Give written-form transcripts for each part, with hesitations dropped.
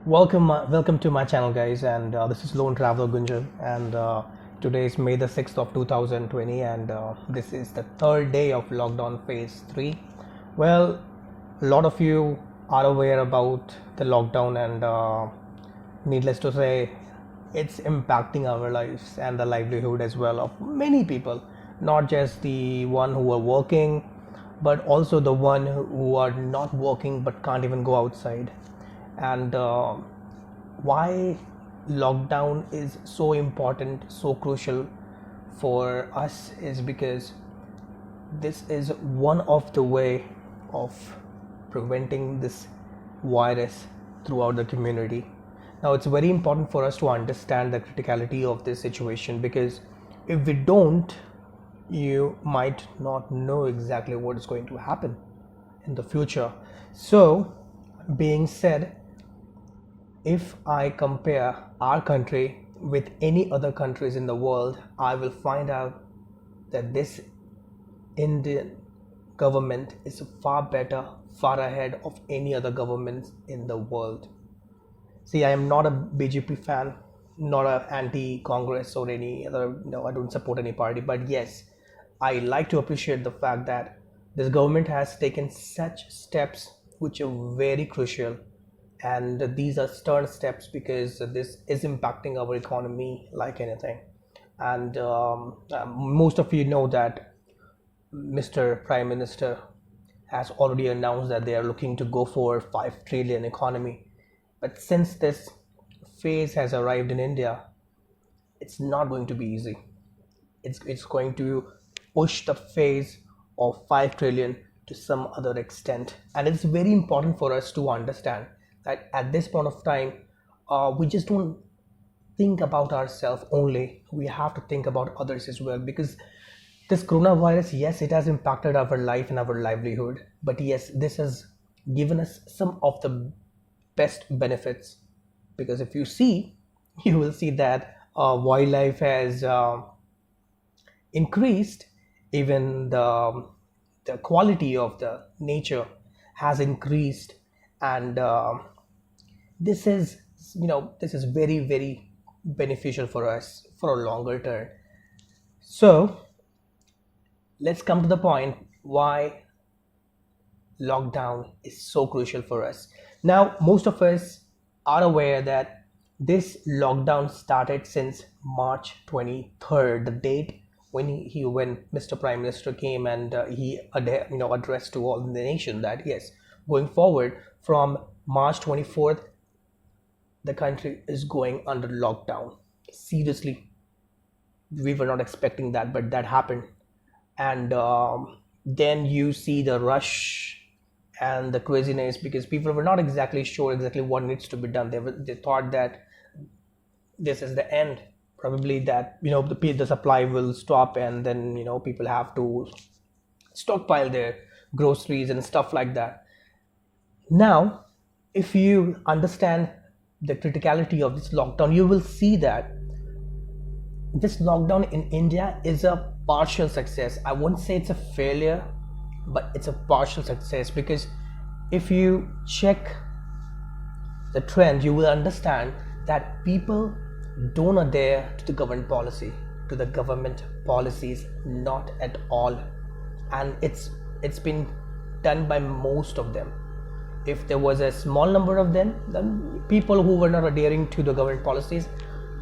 Welcome to my channel, guys. And this is Lone Traveler Gunjan, and today is May the 6th of 2020, and this is the third day of lockdown phase 3. Well, a lot of you are aware about the lockdown, and needless to say, it's impacting our lives and the livelihood as well of many people, not just the one who are working, but also the one who are not working but can't even go outside. And why lockdown is so important, so crucial for us is because this is one of the way of preventing this virus throughout the community. Now it's very important for us to understand the criticality of this situation, because if we don't, you might not know exactly what is going to happen in the future. So being said, if I compare our country with any other countries in the world, I will find out that this Indian government is far better, far ahead of any other governments in the world. See, I am not a BJP fan, not an anti-Congress or any other, I don't support any party. But yes, I like to appreciate the fact that this government has taken such steps which are very crucial. And these are stern steps because this is impacting our economy like anything. And most of you know that Mr. Prime Minister has already announced that they are looking to go for 5 trillion economy. But since this phase has arrived in India, it's not going to be easy. It's going to push the phase of 5 trillion to some other extent. And it's very important for us to understand that at this point of time, we just don't think about ourselves only. We have to think about others as well, because this coronavirus, yes, it has impacted our life and our livelihood, but yes, this has given us some of the best benefits. Because if you see, you will see that wildlife has increased, even the quality of the nature has increased, and this is very, very beneficial for us for a longer term. So let's come to the point why lockdown is so crucial for us. Now, most of us are aware that this lockdown started since March 23rd, the date when Mr. Prime Minister came and he addressed to all the nation that yes, going forward from March 24th, the country is going under lockdown. Seriously, we were not expecting that, but that happened. And then you see the rush and the craziness, because people were not exactly sure exactly what needs to be done. They thought that this is the end, probably that the supply will stop, and then people have to stockpile their groceries and stuff like that. Now, if you understand the criticality of this lockdown, you will see that this lockdown in India is a partial success. I won't say it's a failure, but it's a partial success, because if you check the trend, you will understand that people don't adhere to the government policies, not at all. And it's been done by most of them. If there was a small number of them, then people who were not adhering to the government policies,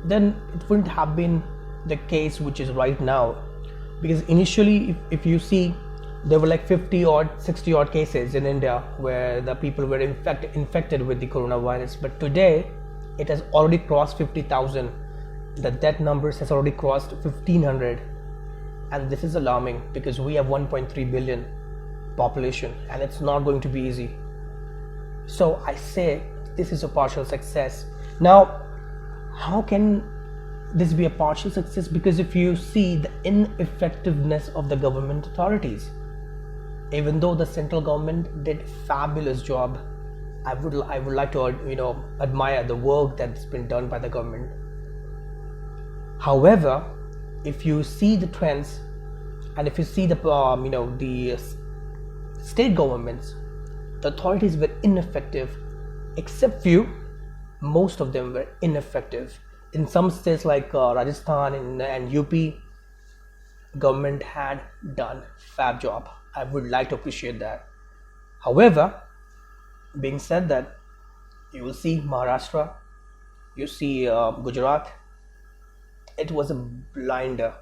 then it wouldn't have been the case which is right now. Because initially, if you see, there were like 50 or 60 odd cases in India where the people were infected with the coronavirus. But today, it has already crossed 50,000. The death numbers has already crossed 1,500. And this is alarming, because we have 1.3 billion population, and it's not going to be easy. So I say this is a partial success. Now, how can this be a partial success? Because if you see the ineffectiveness of the government authorities, even though the central government did a fabulous job, I would like to admire the work that's been done by the government. However, if you see the trends, and if you see the state governments, the authorities were ineffective, except few. most of them were ineffective. In some states like Rajasthan and UP, government had done fab job. I would like to appreciate that. However, being said that, you will see Maharashtra, you see Gujarat, it was a blinder.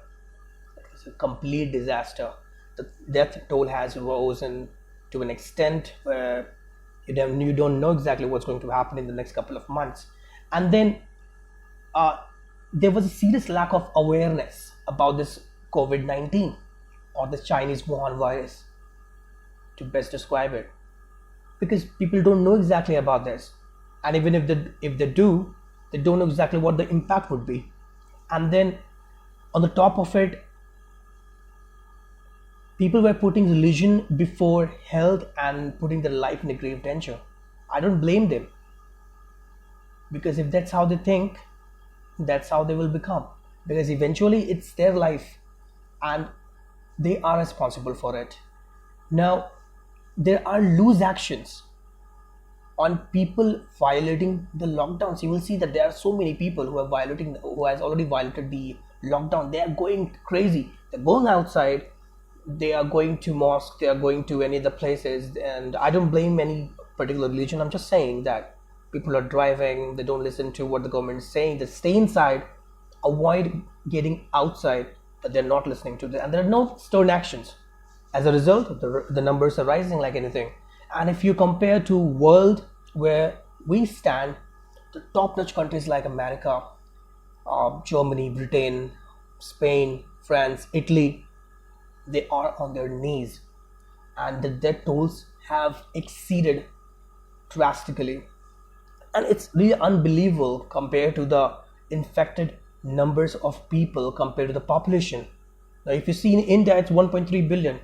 It was a complete disaster. The death toll has risen to an extent where you don't know exactly what's going to happen in the next couple of months. And then uh, there was a serious lack of awareness about this COVID-19 or the Chinese Wuhan virus, to best describe it, because people don't know exactly about this, and even if they do, they don't know exactly what the impact would be. And then on the top of it, people were putting religion before health and putting their life in a grave danger. I don't blame them, because if that's how they think, that's how they will become, because eventually it's their life and they are responsible for it. Now, there are loose actions on people violating the lockdowns. You will see that there are so many people who has already violated the lockdown. They are going crazy. They're going outside. They are going to mosque. They are going to any other places. And I don't blame any particular religion. I'm just saying that people are driving. They don't listen to what the government is saying. They stay inside, avoid getting outside, but they're not listening to that. And there are no stern actions. As a result, the numbers are rising like anything. And if you compare to world where we stand, the top-notch countries like America, Germany, Britain, Spain, France, Italy, they are on their knees, and the death tolls have exceeded drastically. And it's really unbelievable compared to the infected numbers of people compared to the population. Now, if you see in India, it's 1.3 billion.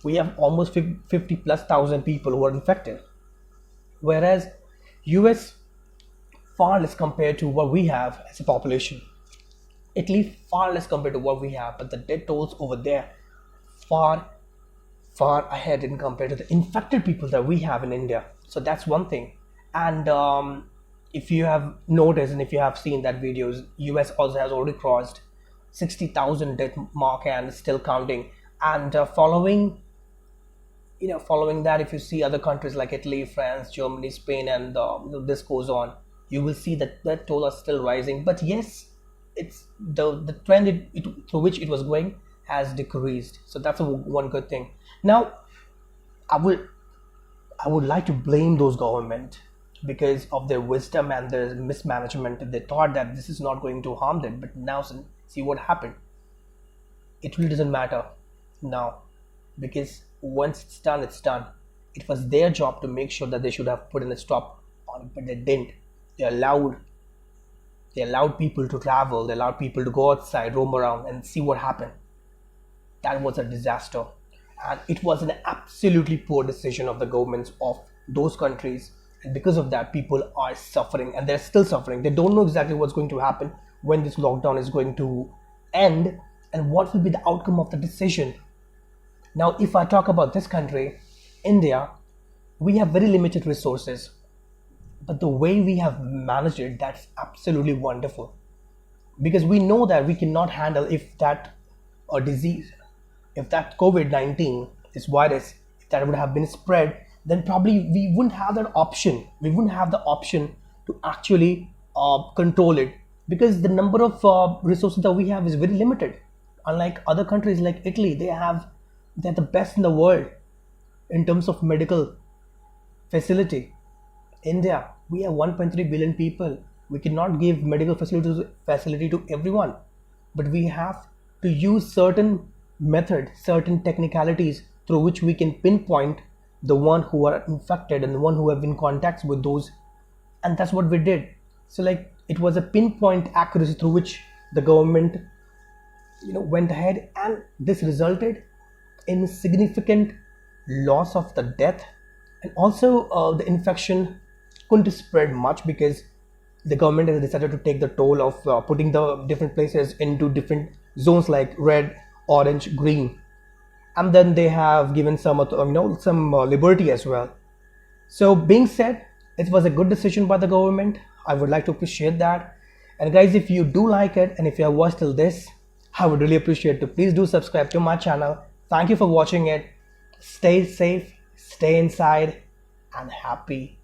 We have almost 50 plus thousand people who are infected, whereas US far less compared to what we have as a population. Italy far less compared to what we have, but the death tolls over there far ahead in compared to the infected people that we have in India. So that's one thing. And if you have noticed and if you have seen that videos, US also has already crossed 60,000 death mark and still counting. And following that, if you see other countries like Italy, France, Germany, Spain, and this goes on, you will see that that toll are still rising. But yes, it's the trend through which it was going has decreased. So that's one good thing. Now, I would like to blame those government because of their wisdom and their mismanagement. They thought that this is not going to harm them, but now see what happened. It really doesn't matter now, because once it's done, it's done. It was their job to make sure that they should have put in a stop on it, but they didn't. They allowed people to travel. They allowed people to go outside, roam around, and see what happened. That was a disaster, and it was an absolutely poor decision of the governments of those countries. And because of that, people are suffering, and they're still suffering. They don't know exactly what's going to happen, when this lockdown is going to end, and what will be the outcome of the decision. Now, if I talk about this country, India, we have very limited resources, but the way we have managed it, that's absolutely wonderful. Because we know that we cannot handle if that disease, if that COVID-19, this virus, if that would have been spread, then probably we wouldn't have that option. We wouldn't have the option to actually control it, because the number of resources that we have is very limited. Unlike other countries like Italy, they're the best in the world in terms of medical facility. India, we have 1.3 billion people. We cannot give medical facility to everyone, but we have to use certain methods, certain technicalities through which we can pinpoint the one who are infected and the one who have been in contact with those, and that's what we did. So it was a pinpoint accuracy through which the government went ahead, and this resulted in significant loss of the death, and also the infection couldn't spread much because the government has decided to take the toll of putting the different places into different zones like red, orange, green, and then they have given some liberty as well. So being said, it was a good decision by the government. I would like to appreciate that. And guys, if you do like it and if you have watched till this, I would really appreciate it. Please do subscribe to my channel. Thank you for watching it. Stay safe, stay inside, and happy.